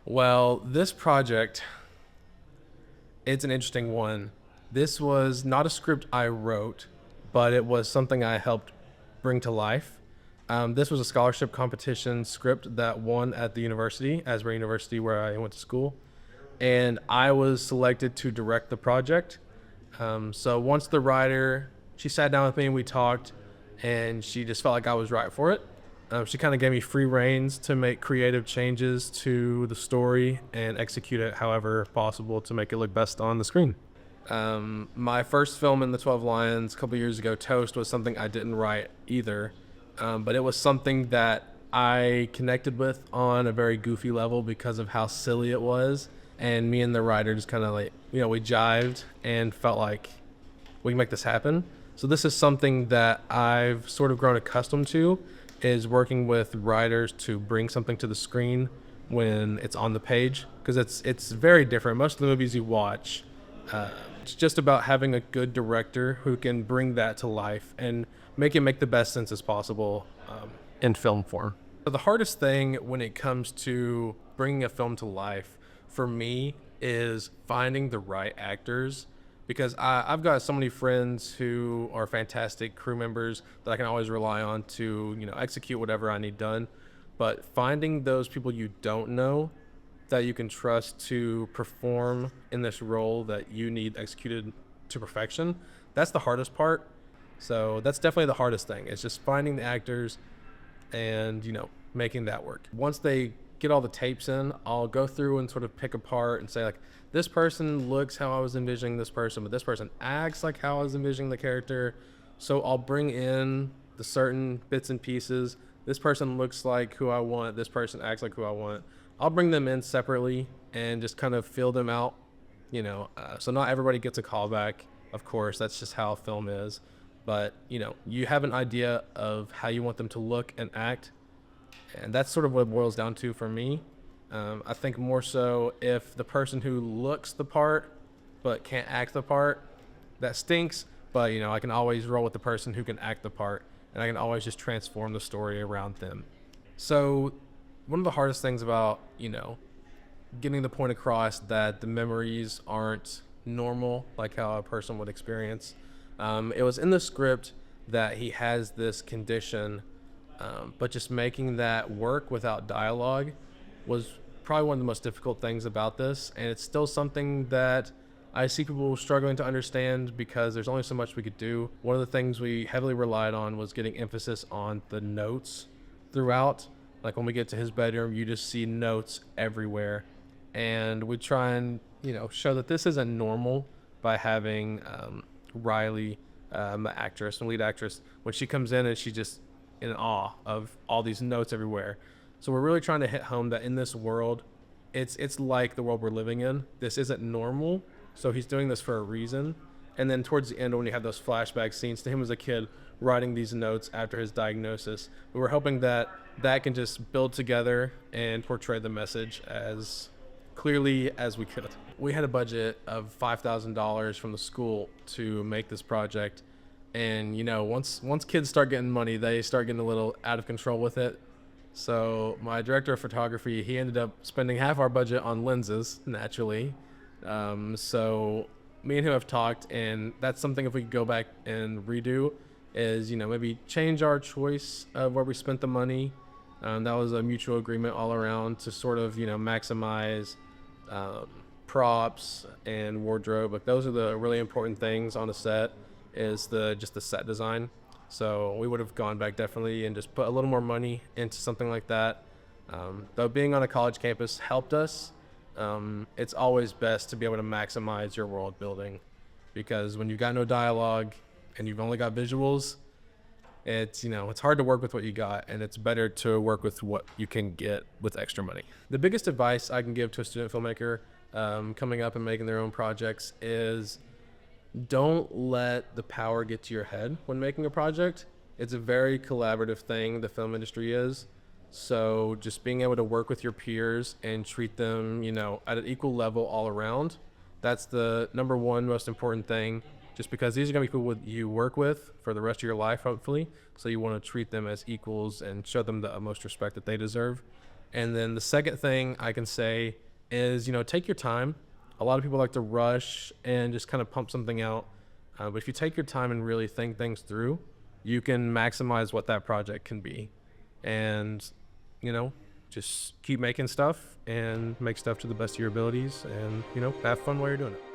Well, this project, it's an interesting one. This was not a script I wrote, but it was something I helped bring to life. This was a scholarship competition script that won at the university, Asbury University, where I went to school. And I was selected to direct the project. So once the writer, she sat down with me and we talked, and she just felt like I was right for it. She kind of gave me free reins to make creative changes to the story and execute it however possible to make it look best on the screen. My first film in the 12 Lions a couple years ago, Toast, was something I didn't write either, but it was something that I connected with on a very goofy level because of how silly it was. And me and the writer just kind of like, we jived and felt like we can make this happen. So this is something that I've sort of grown accustomed to, is working with writers to bring something to the screen when it's on the page, because it's very different. Most of the movies you watch, it's just about having a good director who can bring that to life and make it make the best sense as possible in film form. So the hardest thing when it comes to bringing a film to life for me is finding the right actors, because I've got so many friends who are fantastic crew members that I can always rely on to, execute whatever I need done. But finding those people you don't know that you can trust to perform in this role that you need executed to perfection, that's the hardest part. So that's definitely the hardest thing. It's just finding the actors and, making that work. Once they get all the tapes in, I'll go through and sort of pick apart and say, like, this person looks how I was envisioning this person, but this person acts like how I was envisioning the character. So I'll bring in the certain bits and pieces. This person looks like who I want. This person acts like who I want. I'll bring them in separately and just kind of feel them out, so not everybody gets a callback. Of course, that's just how film is. But, you have an idea of how you want them to look and act. And that's sort of what it boils down to for me. I think more so if the person who looks the part but can't act the part, that stinks. But, I can always roll with the person who can act the part, and I can always just transform the story around them. So one of the hardest things about, getting the point across that the memories aren't normal like how a person would experience. It was in the script that he has this condition, but just making that work without dialogue was probably one of the most difficult things about this. And it's still something that I see people struggling to understand because there's only so much we could do. One of the things we heavily relied on was getting emphasis on the notes throughout. Like when we get to his bedroom, you just see notes everywhere. And we try and, show that this isn't normal by having Riley, the lead actress, when she comes in and she's just in awe of all these notes everywhere. So we're really trying to hit home that in this world, it's like the world we're living in. This isn't normal. So he's doing this for a reason. And then towards the end, when you have those flashback scenes to him as a kid writing these notes after his diagnosis, we were hoping that can just build together and portray the message as clearly as we could. We had a budget of $5,000 from the school to make this project. And, once kids start getting money, they start getting a little out of control with it. So my director of photography, he ended up spending half our budget on lenses, naturally. So me and him have talked, and that's something if we could go back and redo is, maybe change our choice of where we spent the money. That was a mutual agreement all around to sort of, maximize props and wardrobe. Like those are the really important things on a set, is the set design. So we would have gone back definitely and just put a little more money into something like that. Though being on a college campus helped us. It's always best to be able to maximize your world building, because when you've got no dialogue and you've only got visuals, it's hard to work with what you got, and it's better to work with what you can get with extra money. The biggest advice I can give to a student filmmaker coming up and making their own projects is don't let the power get to your head when making a project. It's a very collaborative thing, the film industry is. So just being able to work with your peers and treat them, at an equal level all around, that's the number one most important thing, just because these are going to be people you work with for the rest of your life, hopefully. So you want to treat them as equals and show them the utmost respect that they deserve. And then the second thing I can say is, take your time. A lot of people like to rush and just kind of pump something out. But if you take your time and really think things through, you can maximize what that project can be. And, just keep making stuff and make stuff to the best of your abilities and, have fun while you're doing it.